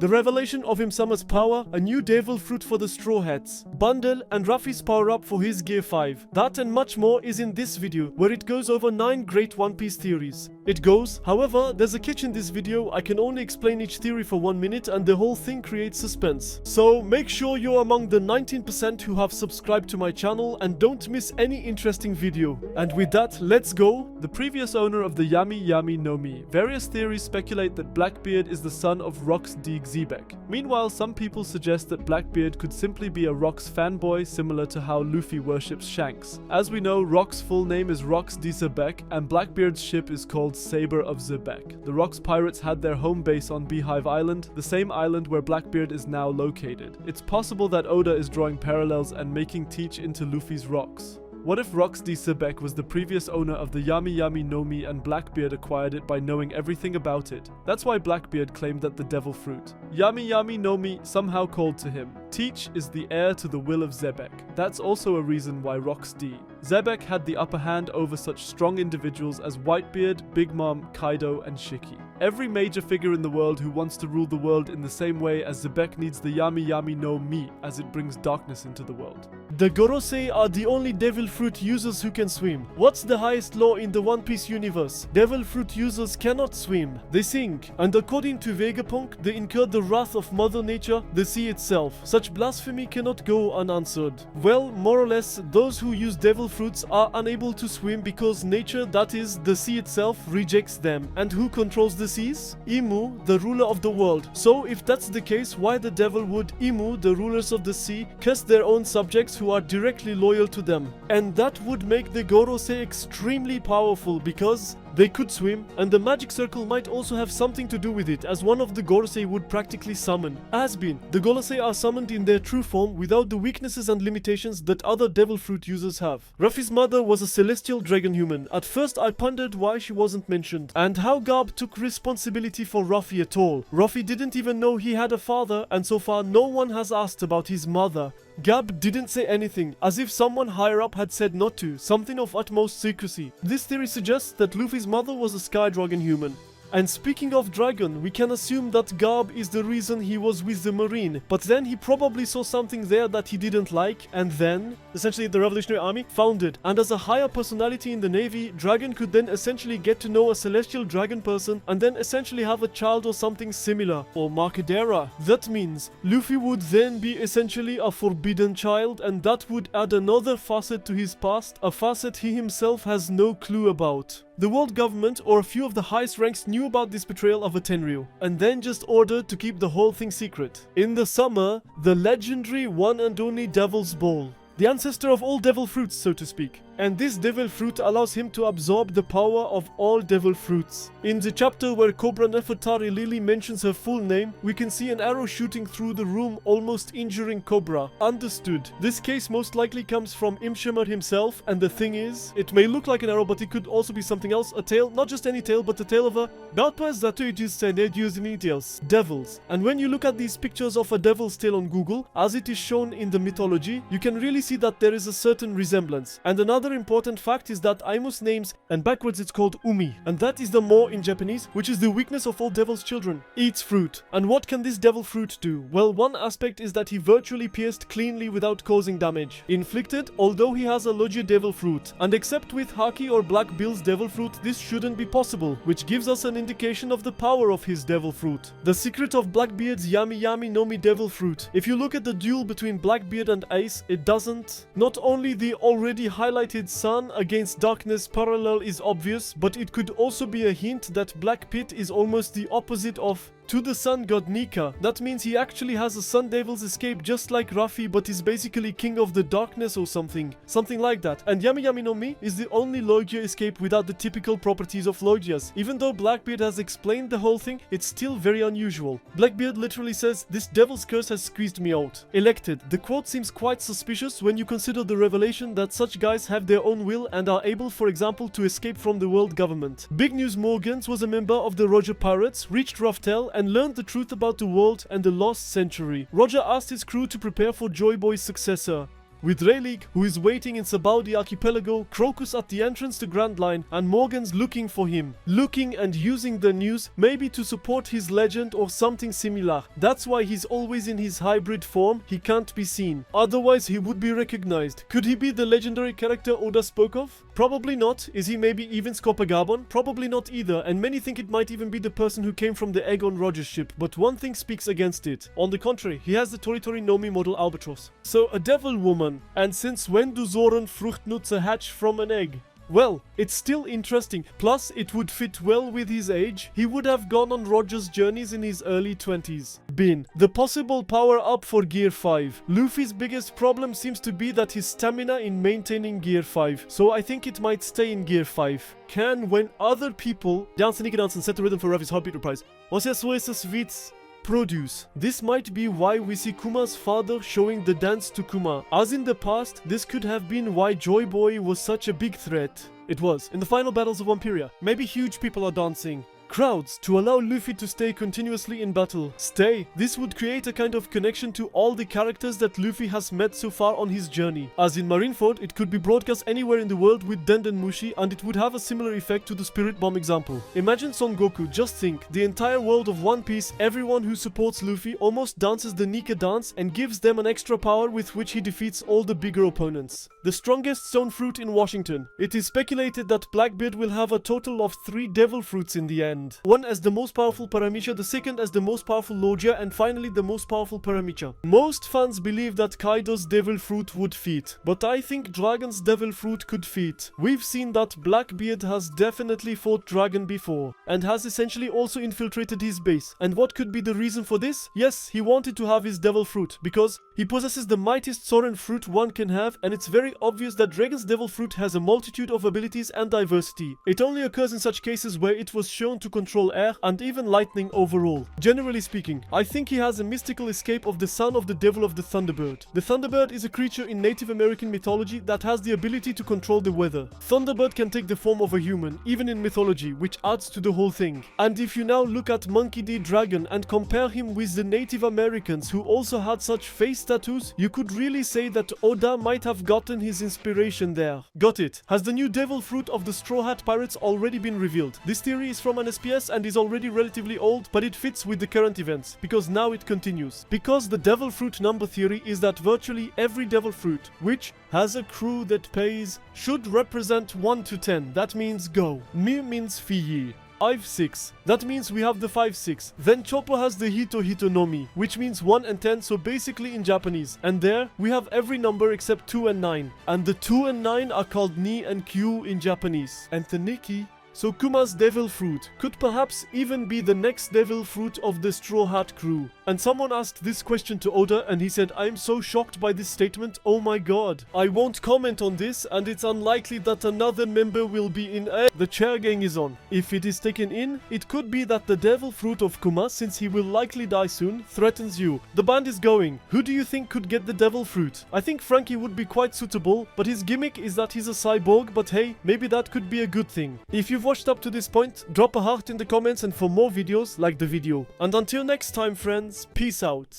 the revelation of Im-sama's power, a new devil fruit for the Straw Hats, bundle, and Ruffy's power-up for his Gear 5. That and much more is in this video, where it goes over 9 great One Piece theories. It goes, however, there's a catch in this video. I can only explain each theory for 1 minute and the whole thing creates suspense. So make sure you're among the 19% who have subscribed to my channel and don't miss any interesting video. And with that, let's go. The previous owner of the Yami Yami no Mi. Various theories speculate that Blackbeard is the son of Rox D. Xebec. Meanwhile, some people suggest that Blackbeard could simply be a Rox fanboy, similar to how Luffy worships Shanks. As we know, Rox's full name is Rox D. Xebec, and Blackbeard's ship is called Saber of Xebec. The Rox pirates had their home base on Beehive Island, the same island where Blackbeard is now located. It's possible that Oda is drawing parallels and making Teach into Luffy's Rox. What if Rox D. Xebec was the previous owner of the Yami Yami no Mi and Blackbeard acquired it by knowing everything about it? That's why Blackbeard claimed that the devil fruit. Yami Yami no Mi somehow called to him. Teach is the heir to the will of Xebec. That's also a reason why Rox D. Xebec had the upper hand over such strong individuals as Whitebeard, Big Mom, Kaido, and Shiki. Every major figure in the world who wants to rule the world in the same way as Xebec needs the Yami Yami no Mi as it brings darkness into the world. The Gorosei are the only devil fruit users who can swim. What's the highest law in the One Piece universe? Devil fruit users cannot swim. They sink. And according to Vegapunk, they incur the wrath of Mother Nature, the sea itself. Such blasphemy cannot go unanswered. Well, more or less, those who use devil fruits are unable to swim because nature, that is, the sea itself, rejects them. And who controls the seas? Imu, the ruler of the world. So if that's the case, why the devil would Imu, the rulers of the sea, curse their own subjects who are directly loyal to them? And that would make the Gorosei extremely powerful because they could swim, and the magic circle might also have something to do with it, as one of the Gorosei would practically summon. As been, the Gorosei are summoned in their true form without the weaknesses and limitations that other devil fruit users have. Ruffy's mother was a celestial dragon human. At first I pondered why she wasn't mentioned, and how Garp took responsibility for Ruffy at all. Ruffy didn't even know he had a father, and so far no one has asked about his mother. Garp didn't say anything, as if someone higher up had said not to, something of utmost secrecy. This theory suggests that Luffy's mother was a sky dragon human. And speaking of dragon, we can assume that Garp is the reason he was with the Marine, but then he probably saw something there that he didn't like, and then, essentially the Revolutionary Army, founded. And as a higher personality in the Navy, Dragon could then essentially get to know a celestial dragon person, and then essentially have a child or something similar, or Markadera. That means Luffy would then be essentially a forbidden child, and that would add another facet to his past, a facet he himself has no clue about. The world government or a few of the highest ranks knew about this betrayal of a Tenryu, and then just ordered to keep the whole thing secret. In the summer, the legendary one and only Devil's Ball. The ancestor of all devil fruits, so to speak. And this devil fruit allows him to absorb the power of all devil fruits. In the chapter where Cobra Nefertari Lily mentions her full name, we can see an arrow shooting through the room, almost injuring Cobra. Understood. This case most likely comes from Im-shamar himself, and the thing is, it may look like an arrow, but it could also be something else. A tail, not just any tail, but the tail of a devils. And when you look at these pictures of a devil's tail on Google, as it is shown in the mythology, you can really see that there is a certain resemblance. And another important fact is that Aimu's names, and backwards it's called Umi, and that is the mo in Japanese, which is the weakness of all devil's children. Eats fruit. And what can this devil fruit do? Well, one aspect is that he virtually pierced cleanly without causing damage. Inflicted, although he has a Logia devil fruit. And except with Haki or Black Bill's devil fruit, this shouldn't be possible, which gives us an indication of the power of his devil fruit. The secret of Blackbeard's Yami Yami no Mi devil fruit. If you look at the duel between Blackbeard and Ace, it doesn't. Not only the already highlighted sun against darkness parallel is obvious, but it could also be a hint that Black Pit is almost the opposite of to the sun god Nika. That means he actually has a Sun Devil's escape just like Ruffy, but is basically king of the darkness or something. Something like that. And Yami Yami no Mi is the only Logia escape without the typical properties of Logias. Even though Blackbeard has explained the whole thing, it's still very unusual. Blackbeard literally says, "This devil's curse has squeezed me out." Elected. The quote seems quite suspicious when you consider the revelation that such guys have their own will and are able, for example, to escape from the world government. Big News Morgans was a member of the Roger Pirates, reached Raftel, and learned the truth about the world and the lost century. Roger asked his crew to prepare for Joy Boy's successor. with Rayleigh, who is waiting in Sabaudi Archipelago, Crocus at the entrance to Grand Line, and Morgan's looking for him. Looking and using the news, maybe to support his legend or something similar. That's why he's always in his hybrid form, he can't be seen. Otherwise he would be recognized. Could he be the legendary character Oda spoke of? Probably not. Is he maybe even Scorpagabon? Probably not either, and many think it might even be the person who came from the egg on Roger's ship, but one thing speaks against it. On the contrary, he has the Toritori Nomi model Albatross. So a devil woman, and since when do Zoran Fruchtnutzer hatch from an egg? Well, it's still interesting, plus it would fit well with his age. He would have gone on Roger's journeys in his early 20s. Bin. The possible power up for Gear 5. Luffy's biggest problem seems to be that his stamina in maintaining Gear 5, so I think it might stay in Gear 5. Can, when other people dance and set the rhythm for Ruffy's heartbeat reprise. Was ja so ist es Witz. Produce. This might be why we see Kuma's father showing the dance to Kuma. As in the past, this could have been why Joy Boy was such a big threat. It was, in the final battles of Vampiria. Maybe huge people are dancing. Crowds, to allow Luffy to stay continuously in battle. Stay. This would create a kind of connection to all the characters that Luffy has met so far on his journey. As in Marineford, it could be broadcast anywhere in the world with Denden Mushi, and it would have a similar effect to the Spirit Bomb example. Imagine Son Goku, just think, the entire world of One Piece, everyone who supports Luffy almost dances the Nika dance and gives them an extra power with which he defeats all the bigger opponents. The strongest stone fruit in Washington. It is speculated that Blackbeard will have a total of 3 devil fruits in the end. One as the most powerful Paramicha, the second as the most powerful Logia, and finally the most powerful Paramicha. Most fans believe that Kaido's devil fruit would fit, but I think Dragon's devil fruit could fit. We've seen that Blackbeard has definitely fought Dragon before, and has essentially also infiltrated his base. And what could be the reason for this? Yes, he wanted to have his devil fruit, because he possesses the mightiest Soren fruit one can have, and it's very obvious that Dragon's devil fruit has a multitude of abilities and diversity. It only occurs in such cases where it was shown to control air and even lightning overall. Generally speaking, I think he has a mystical escape of the son of the devil of the Thunderbird. The Thunderbird is a creature in Native American mythology that has the ability to control the weather. Thunderbird can take the form of a human, even in mythology, which adds to the whole thing. And if you now look at Monkey D. Dragon and compare him with the Native Americans who also had such face tattoos, you could really say that Oda might have gotten his inspiration there. Got it. Has the new devil fruit of the Straw Hat Pirates already been revealed? This theory is from an SPS and is already relatively old, but it fits with the current events, because now it continues. Because the devil fruit number theory is that virtually every devil fruit, which has a crew that pays, should represent 1 to 10. That means go. Mi means Fiyi. 5-6. That means we have the 5-6. Then Chopper has the Hito Hito Nomi, which means 1 and 10, so basically in Japanese. And there, we have every number except 2 and 9. And the 2 and 9 are called Ni and Kyu in Japanese. And the Nikki. So Kuma's devil fruit could perhaps even be the next devil fruit of the Straw Hat crew. And someone asked this question to Oda and he said, "I'm so shocked by this statement, oh my god. I won't comment on this, and it's unlikely that another member will be in the chair gang is on. If it is taken in, it could be that the devil fruit of Kuma, since he will likely die soon, threatens you. The band is going. Who do you think could get the devil fruit? I think Frankie would be quite suitable, but his gimmick is that he's a cyborg, but hey, maybe that could be a good thing. If you've watched up to this point, drop a heart in the comments and for more videos, like the video. And until next time friends, peace out.